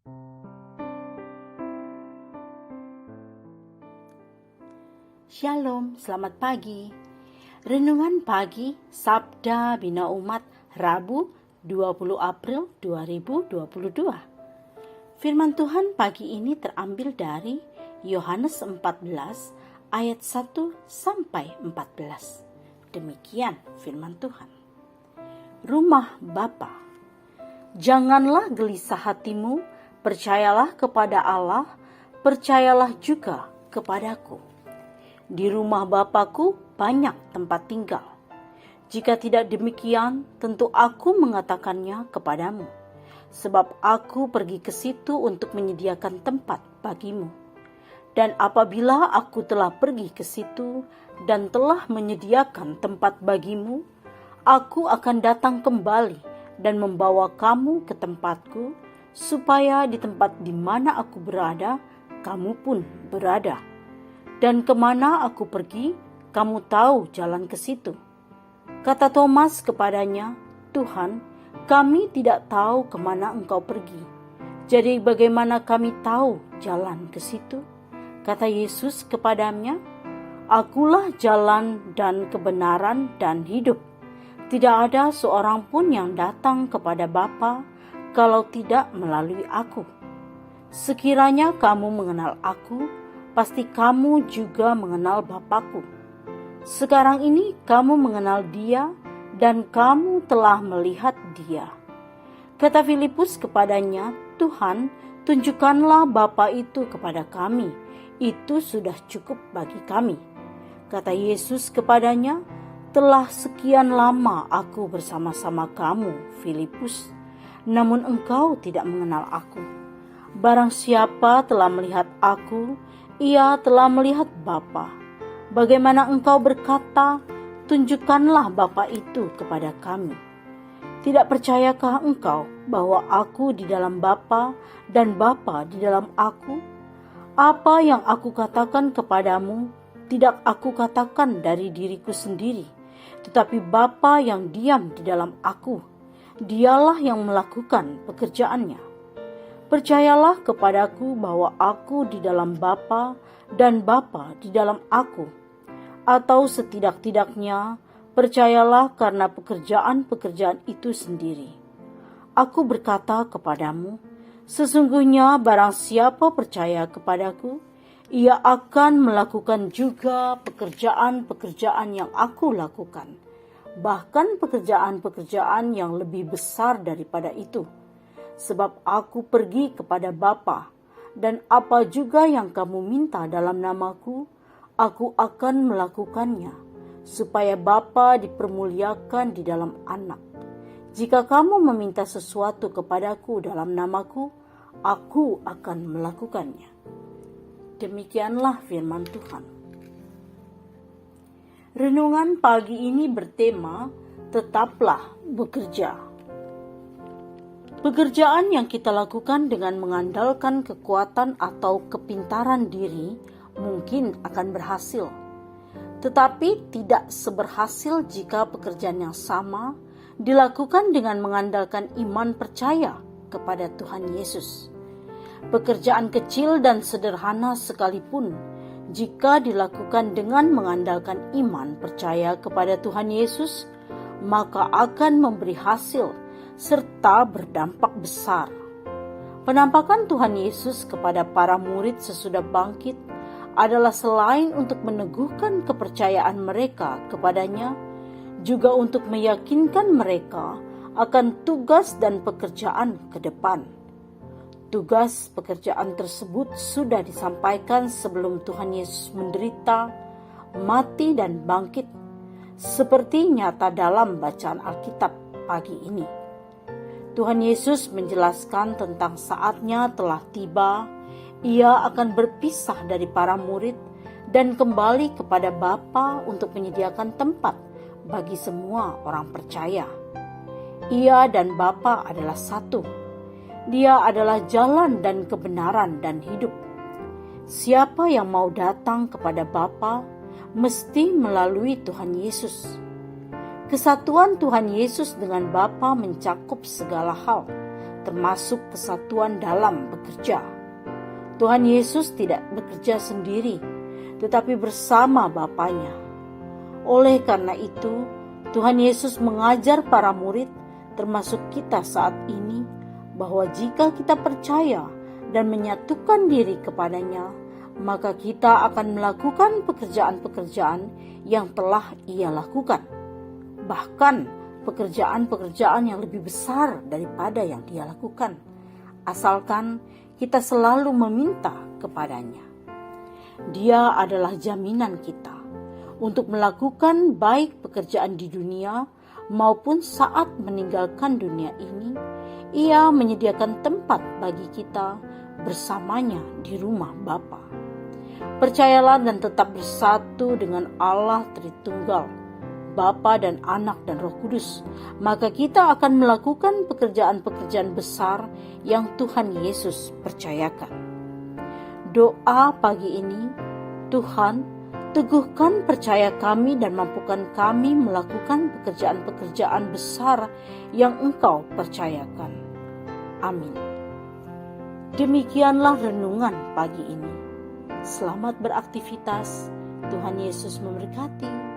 Shalom, selamat pagi. Renungan pagi Sabda Bina Umat Rabu 20 April 2022. Firman Tuhan pagi ini terambil dari Yohanes 14 ayat 1 sampai 14. Demikian firman Tuhan. Rumah Bapa. Janganlah gelisah hatimu, percayalah kepada Allah, percayalah juga kepadaku. Di rumah Bapa-Ku banyak tempat tinggal. Jika tidak demikian, tentu aku mengatakannya kepadamu. Sebab aku pergi ke situ untuk menyediakan tempat bagimu. Dan apabila aku telah pergi ke situ dan telah menyediakan tempat bagimu, aku akan datang kembali dan membawa kamu ke tempatku, supaya di tempat di mana aku berada, kamu pun berada. Dan kemana aku pergi, kamu tahu jalan ke situ. Kata Thomas kepadanya, Tuhan, kami tidak tahu kemana engkau pergi. Jadi bagaimana kami tahu jalan ke situ? Kata Yesus kepadanya, Akulah jalan dan kebenaran dan hidup. Tidak ada seorang pun yang datang kepada Bapa kalau tidak melalui aku. Sekiranya kamu mengenal aku, pasti kamu juga mengenal Bapa-Ku. Sekarang ini kamu mengenal Dia dan kamu telah melihat Dia. Kata Filipus kepadanya, Tuhan, tunjukkanlah Bapa itu kepada kami. Itu sudah cukup bagi kami. Kata Yesus kepadanya, telah sekian lama aku bersama-sama kamu, Filipus, namun engkau tidak mengenal aku. Barang siapa telah melihat aku, ia telah melihat Bapa. Bagaimana engkau berkata, tunjukkanlah Bapa itu kepada kami. Tidak percayakah engkau bahwa aku di dalam Bapa dan Bapa di dalam aku? Apa yang aku katakan kepadamu, tidak aku katakan dari diriku sendiri, tetapi Bapa yang diam di dalam aku, Dialah yang melakukan pekerjaannya. Percayalah kepadaku bahwa aku di dalam Bapa dan Bapa di dalam aku. Atau setidak-tidaknya, percayalah karena pekerjaan-pekerjaan itu sendiri. Aku berkata kepadamu, sesungguhnya barang siapa percaya kepadaku, ia akan melakukan juga pekerjaan-pekerjaan yang aku lakukan. Bahkan pekerjaan-pekerjaan yang lebih besar daripada itu. Sebab aku pergi kepada Bapa, dan apa juga yang kamu minta dalam namaku, aku akan melakukannya, supaya Bapa dipermuliakan di dalam Anak. Jika kamu meminta sesuatu kepadaku dalam namaku, aku akan melakukannya. Demikianlah firman Tuhan. Renungan pagi ini bertema, tetaplah bekerja. Pekerjaan yang kita lakukan dengan mengandalkan kekuatan atau kepintaran diri mungkin akan berhasil. Tetapi tidak seberhasil jika pekerjaan yang sama dilakukan dengan mengandalkan iman percaya kepada Tuhan Yesus. Pekerjaan kecil dan sederhana sekalipun, jika dilakukan dengan mengandalkan iman percaya kepada Tuhan Yesus, maka akan memberi hasil serta berdampak besar. Penampakan Tuhan Yesus kepada para murid sesudah bangkit adalah selain untuk meneguhkan kepercayaan mereka kepadanya, juga untuk meyakinkan mereka akan tugas dan pekerjaan ke depan. Tugas pekerjaan tersebut sudah disampaikan sebelum Tuhan Yesus menderita, mati dan bangkit, seperti nyata dalam bacaan Alkitab pagi ini. Tuhan Yesus menjelaskan tentang saatnya telah tiba, ia akan berpisah dari para murid dan kembali kepada Bapa untuk menyediakan tempat bagi semua orang percaya. Ia dan Bapa adalah satu. Dia adalah jalan dan kebenaran dan hidup. Siapa yang mau datang kepada Bapa mesti melalui Tuhan Yesus. Kesatuan Tuhan Yesus dengan Bapa mencakup segala hal, termasuk kesatuan dalam bekerja. Tuhan Yesus tidak bekerja sendiri, tetapi bersama Bapanya. Oleh karena itu, Tuhan Yesus mengajar para murid, termasuk kita saat ini, bahwa jika kita percaya dan menyatukan diri kepadanya, maka kita akan melakukan pekerjaan-pekerjaan yang telah Ia lakukan. Bahkan pekerjaan-pekerjaan yang lebih besar daripada yang Dia lakukan, asalkan kita selalu meminta kepadanya. Dia adalah jaminan kita untuk melakukan baik pekerjaan di dunia maupun saat meninggalkan dunia ini. Ia menyediakan tempat bagi kita bersamanya di rumah Bapa. Percayalah dan tetap bersatu dengan Allah Tritunggal, Bapa dan Anak dan Roh Kudus, maka kita akan melakukan pekerjaan-pekerjaan besar yang Tuhan Yesus percayakan. Doa pagi ini, Tuhan, teguhkan percaya kami dan mampukan kami melakukan pekerjaan-pekerjaan besar yang Engkau percayakan. Amin. Demikianlah renungan pagi ini. Selamat beraktivitas. Tuhan Yesus memberkati.